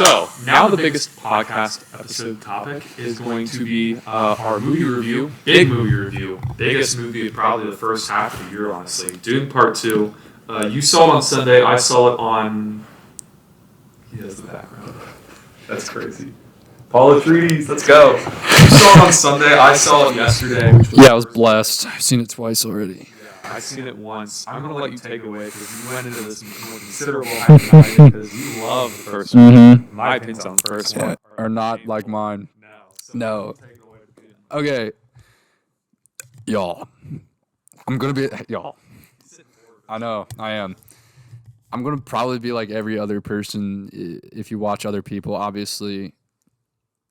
So, now the biggest podcast episode topic is going to be our movie review. Big movie review. Biggest movie of probably the first half of the year, honestly. Dune Part 2. You saw it on Sunday. I saw it on... He has the background. That's crazy. Paul Atreides, let's go. You saw it on Sunday. I saw it yesterday. I was blessed. I've seen it twice already. I've seen it once. I'm going to let you take away because you went into this more considerable hype than I did because you love the first one. My opinions on the first one are not like mine. No. Okay. Y'all. I'm going to be... Y'all. I know. I am. I'm going to probably be like every other person. If you watch other people, obviously...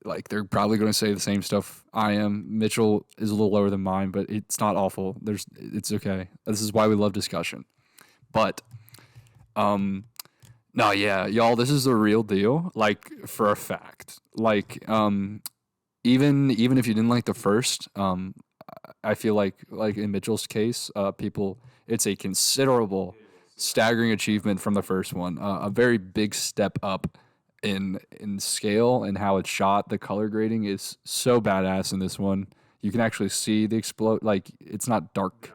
Like, they're probably going to say the same stuff I am. Mitchell is a little lower than mine, but it's not awful. It's okay. This is why we love discussion. But, no, yeah, y'all, this is the real deal, like, for a fact. Like, even if you didn't like the first, I feel like in Mitchell's case, it's a considerable, staggering achievement from the first one. A very big step up in scale and how it's shot. The color grading is so badass in this one. You can actually see the explode. Like, it's not dark,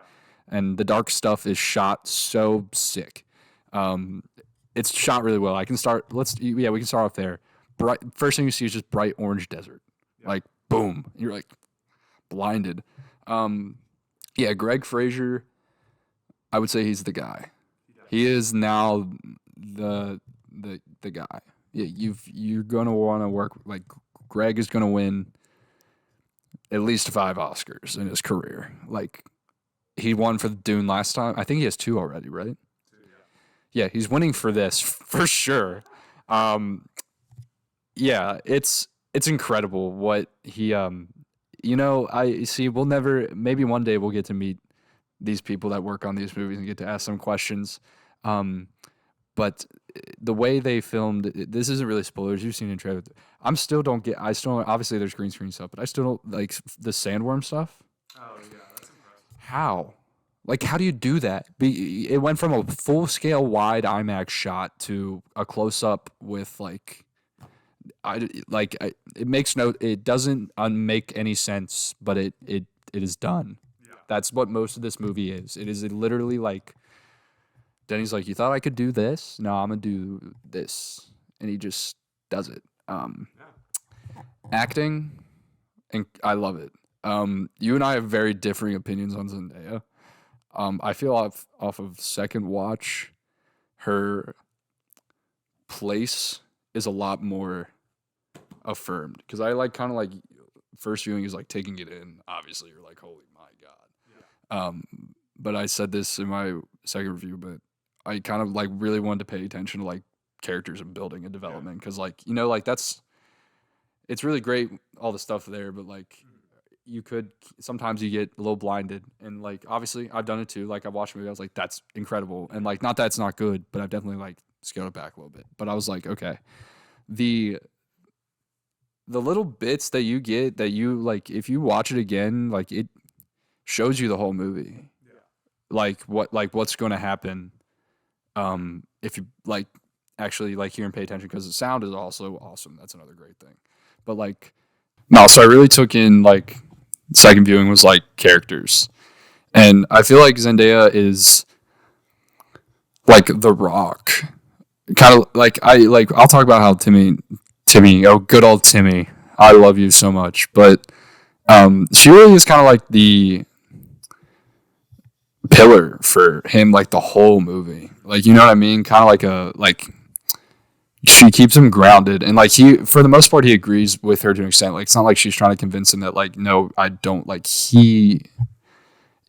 and the dark stuff is shot so sick. It's shot really well. We can start off there. Bright. First thing you see is just bright orange desert. Like, boom, you're like blinded. Greg Fraser, I would say he's the guy. He is now the guy. Yeah, you're gonna want to work, like, Greg is gonna win at least 5 Oscars in his career. Like, he won for Dune last time. I think he has 2 already, right? 2, yeah. Yeah, he's winning for this for sure. It's incredible what he I see. Maybe one day we'll get to meet these people that work on these movies and get to ask them questions. But the way they filmed, this isn't really spoilers. You've seen it in trailer. Obviously there's green screen stuff, but I still don't like the sandworm stuff. Oh, yeah, that's impressive. How? Like, how do you do that? It went from a full-scale wide IMAX shot to a close-up with, it doesn't make any sense, but it is done. Yeah. That's what most of this movie is. It is literally like, Denny's like, you thought I could do this? No, I'm going to do this. And he just does it. Acting, and I love it. You and I have very differing opinions on Zendaya. I feel off of second watch, her place is a lot more affirmed. Because I first viewing is like taking it in. Obviously, you're like, holy my God. Yeah. But I said this in my second review, but I kind of really wanted to pay attention to characters and building and development, because it's really great, all the stuff there, but sometimes you get a little blinded, and obviously I've done it too. I watched a movie, I was like, that's incredible, and not that it's not good, but I've definitely scaled it back a little bit. But I was like, okay, the little bits that you get that you if you watch it again, it shows you the whole movie. What's going to happen if you actually hear and pay attention, because the sound is also awesome. That's another great thing. But so I really took in second viewing was characters, and I feel like Zendaya is The Rock, kind of I'll talk about how Timmy, oh, good old Timmy, I love you so much, but she really is kind of the pillar for him, the whole movie, you know what I mean, kind of she keeps him grounded, and he, for the most part, he agrees with her to an extent. It's not like she's trying to convince him that no, I don't, he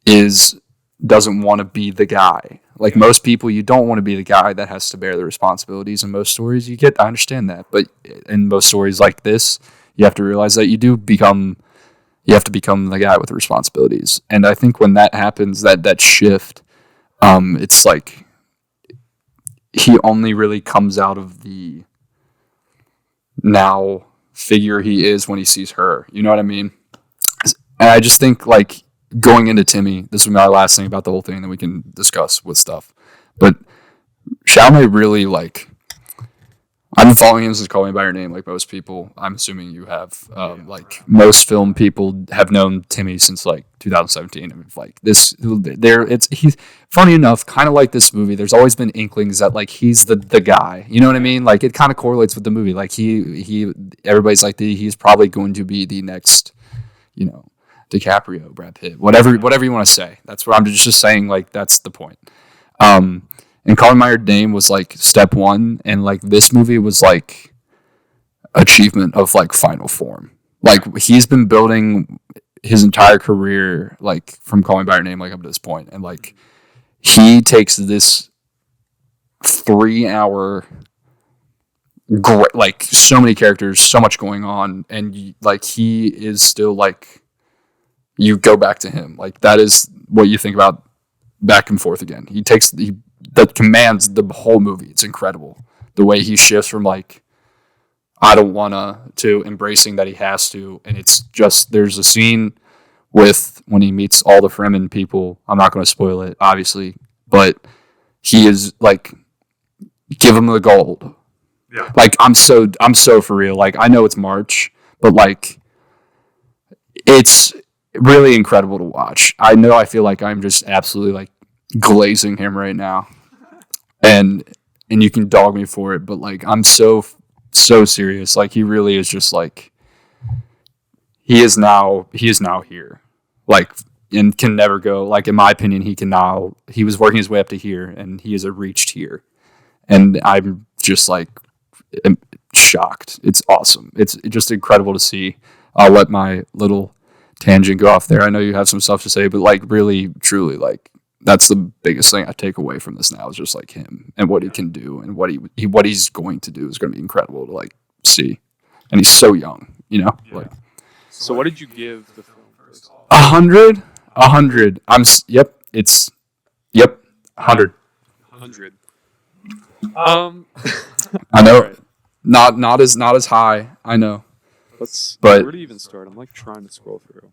doesn't want to be the guy. Most people, you don't want to be the guy that has to bear the responsibilities in most stories. I understand that, but in most stories like this, you have to realize that you have to become the guy with the responsibilities. And I think when that happens, that shift, it's he only really comes out of the now figure he is when he sees her. You know what I mean? And I just think going into Timmy, this will be my last thing about the whole thing, that we can discuss with stuff. But Chalamet really I've been following him since Call Me by Your Name, like most people. I'm assuming you have. Like most film people have known Timmy since like 2017. I mean, like this, he's funny enough, kind of like this movie. There's always been inklings that like he's the guy. You know what I mean? Like it kind of correlates with the movie. Like everybody's like he's probably going to be the next, DiCaprio, Brad Pitt, whatever you want to say. That's what I'm just saying. Like that's the point. And Calling My Name was like step one, and like this movie was like achievement of like final form. Like he's been building his entire career like from Calling by Your Name like up to this point, and like he takes this 3 hour great, like so many characters, so much going on, and like he is still like you go back to him. Like that is what you think about back and forth again. That commands the whole movie. It's incredible. The way he shifts from like, I don't wanna to embracing that he has to. And it's just, there's a scene with when he meets all the Fremen people. I'm not going to spoil it, obviously, but he is like, give him the gold. Yeah. Like, I'm so for real. Like, I know it's March, but like, it's really incredible to watch. I know I feel like I'm just absolutely like glazing him right now. And you can dog me for it, but like I'm so serious. Like he really is just like he is now here. Like and can never go. Like in my opinion, he was working his way up to here and he has reached here. And I'm just like shocked. It's awesome. It's just incredible to see. I'll let my little tangent go off there. I know you have some stuff to say, but like really truly like that's the biggest thing I take away from this now is just like him and what he can do and what he's going to do is going to be incredible to like see. And he's so young, Yeah. Like. So what did you give the film first? 100. 100. It's 100. 100. I know. Right. Not as high. I know. Where to even start? I'm like trying to scroll through.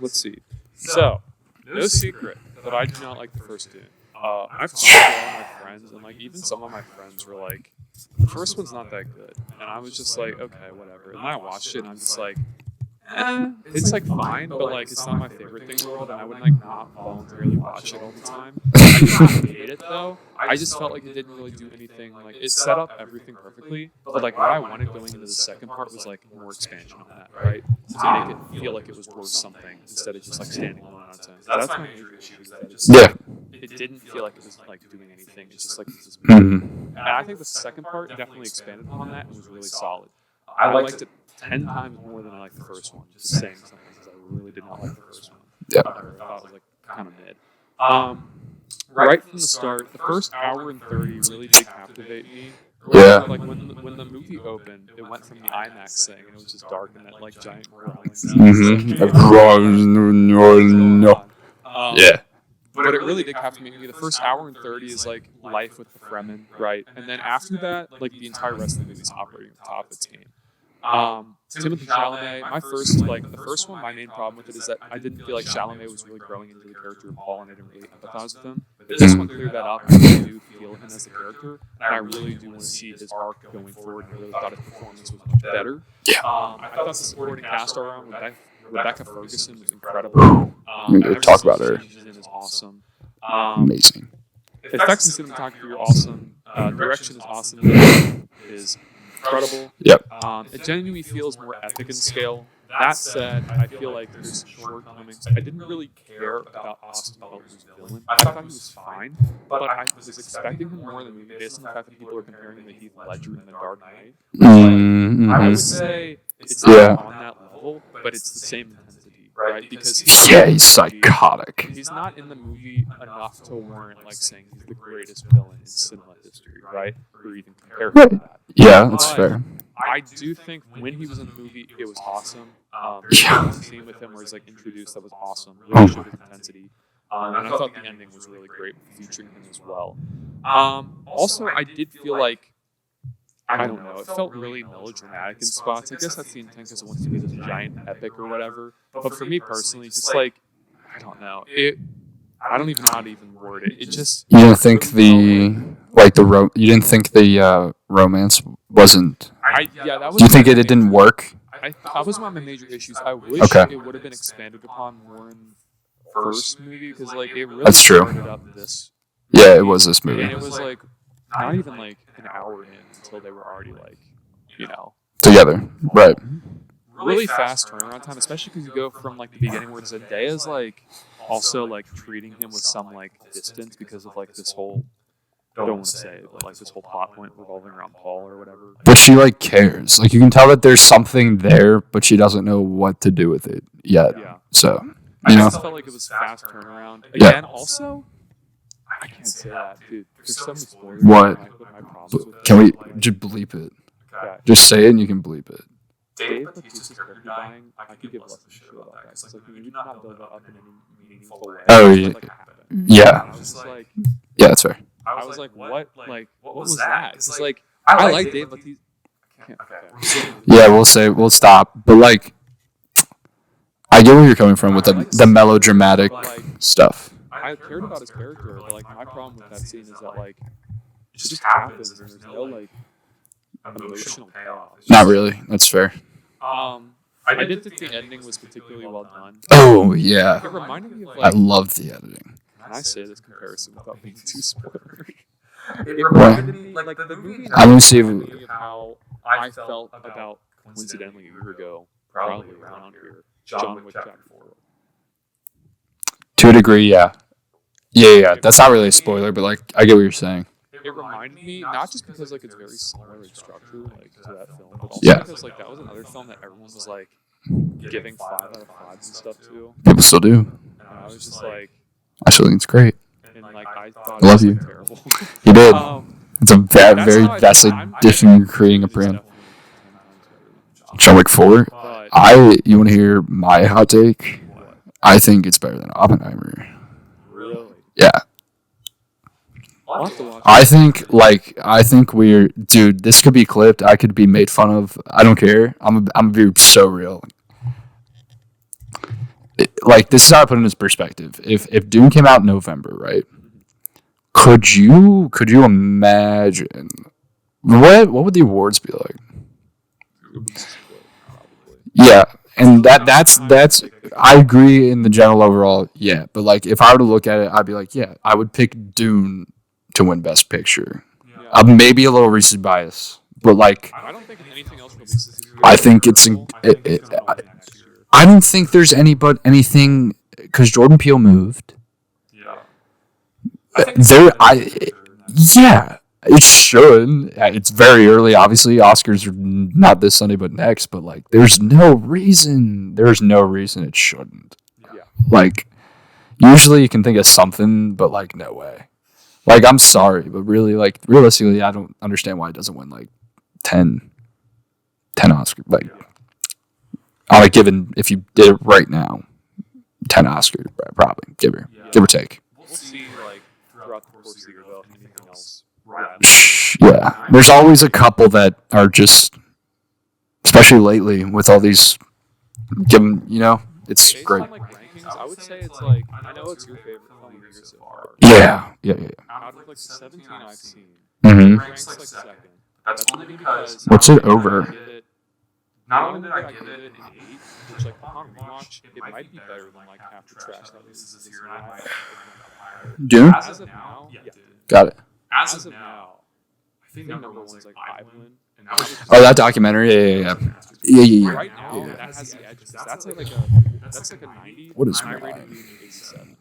Let's see. So, no secret that I do not like the first Dune. I've talked to all my friends, and like even some of my friends were like, the first one's not that good, and I was just like, okay, whatever. And then I watched it, and I'm just like, it's like fine, but like it's not my favorite thing in the world, and I would like not voluntarily watch it all the time. I did not hate it though. I just felt like it didn't really do anything. Like it set up everything perfectly, but like what I wanted going into the second part was like more expansion on that, right? To make it feel like it was worth something instead of just like standing alone on its own. That's my major issue. Is that it didn't feel like it was like doing anything. It's just like this is and I think the second part definitely expanded upon that and was really solid. I liked it 10 times more than I liked the first one. Just saying something because I really did not like the first one. Yeah. I thought it was like kind of mid. Right from the start, the first hour and 30 really did captivate me. Yeah. Like when the movie opened, it went from the IMAX thing and it was just dark and that like giant growling No. Yeah. But it really did captivate me. The first hour and 30 is like life with the Fremen, right? And then after that, like the entire rest of the movie is operating at the top of its game. Timothee Chalamet, the first one, my main problem with it is that I didn't feel like Chalamet was really growing into the character of Paul and I didn't really empathize with him. But this one cleared that up. I really do feel him as a character, and I really do want to see his arc going forward, and I really thought his performance was much better. Yeah. I thought the supporting cast around Rebecca Ferguson was incredible. We're going to talk about her. She's in is awesome. Amazing. Effects and cinematography are awesome. Direction is awesome. It is incredible. Yep. It genuinely feels more epic in scale. That said, I feel like there's shortcomings. I didn't really care about Austin Butler's villain. I thought he was fine, but I was expecting him more than movie based on the fact that people are comparing him to Heath Ledger in The Dark Knight. I would say it's not on that level, but it's the same intensity, right? Because he's psychotic. He's not in the movie enough to warrant like saying he's the greatest villain in cinema history, right? Or even compare him to that. Yeah, that's fair. I do think when he was in the movie, it was awesome. The scene with him where he's like introduced, that was awesome. Really showed his intensity. And I thought the ending was really great, featuring him as well. Also, I did feel like, I don't know, it felt really melodramatic in spots. I guess that's the intent because it wants to be this giant epic or whatever. But for me personally, just like, I don't know. I don't even know how to even word it. It just... You don't think the Like you didn't think the romance wasn't. That was. Do you think it didn't work? That was one of my major issues. I wish Okay. it would have been expanded upon more in the first movie because like it really That's true. started up this. Yeah, it was this movie. And it was like not even like an hour in until they were already like, Together, right? really fast turnaround time, especially because you go from like the beginning where Zendaya's like also like treating him with some like distance because of like this whole. Don't want to say it, but like this whole plot point revolving around Paul or whatever. But she like cares. Like you can tell that there's something there, but she doesn't know what to do with it yet. Yeah. So I just felt like it was fast turnaround. Again, also, I can't say that, dude. There's so many spoilers. What? My problems with Can we like, just bleep it? okay. Just say it and you can bleep it. Dave Bautista's character dying, I could give less of a shit about that. Because like, you did not build that up in any meaningful way. Oh, yeah. yeah. Yeah. I was just like, Yeah, that's fair. I was like, what? Like, what was that? It's like, I like Dave Bautista. Okay. Yeah, we'll stop. But like, I get where you're coming from with the melodramatic stuff. I cared about his character, but like my problem with that scene is that like it just happens and there's no like emotional payoff. Not really. That's fair. I did think the ending was particularly well done. Oh yeah, It reminded me of I like, loved the editing. can I say this comparison without being too spoilery? It reminded me like the movie. I'm gonna see if reminded me of how I felt about coincidentally a year ago, probably around here, John Wick Chapter 4. to a degree, yeah. Yeah. That's not really a spoiler, but like I get what you're saying. It reminded me not just because like it's very similar in structure like to that film, but also Yeah. because like that was another film that everyone was like giving 5 out of 5s and stuff to, People still do. and I was just like, I still think it's great. and like I thought I love it was you. like, terrible. You did. It's a That's very how I vested feel. dish in creating a It's brand. definitely 10 times better than John Wick 4. But You want to hear my hot take? what? I think it's better than Oppenheimer. Really? Yeah. I'll have to watch I it. think we're, dude, this could be clipped. I could be made fun of. I don't care. I'm gonna be so real. Like, this is how I put it in this perspective. If Dune came out in November, right? Could you imagine what would the awards be like? Yeah, and that's I agree in the general overall. Yeah, but like if I were to look at it, I'd be like, yeah, I would pick Dune to win Best Picture. Maybe a little recency bias, but like I don't think anything else releases this year. I think I don't think there's anything because Jordan Peele moved. Yeah, it should. It's very early. Obviously, Oscars are not this Sunday, but next. But like, there's no reason it shouldn't. Yeah. Like, usually you can think of something, but like, no way. Like, I'm sorry, but really, like, realistically, I don't understand why it doesn't win like 10 Oscars. Like, I would given if you did it right now, 10 Oscars, probably give or take. We'll see like throughout the course of the year though if anything else. Yeah, there's always a couple that are just, especially lately with all these, given it's Based great. on like rankings, I would say it's like I know it's your favorite film of the year so far. Yeah. Out of like the 17 I've seen, Mm-hmm. it ranks like second. That's only because What's it over? Not only did I give it an 8, which like upon rewatch, it might be better than like half the trash that releases this year. And I might have Dune? As of now, yeah. Got it. As of now, I think number one is like Island. And that was Oh, that documentary. Yeah. Right now, that has the edges. That's like a 90. What is and I mine? rated it an 87.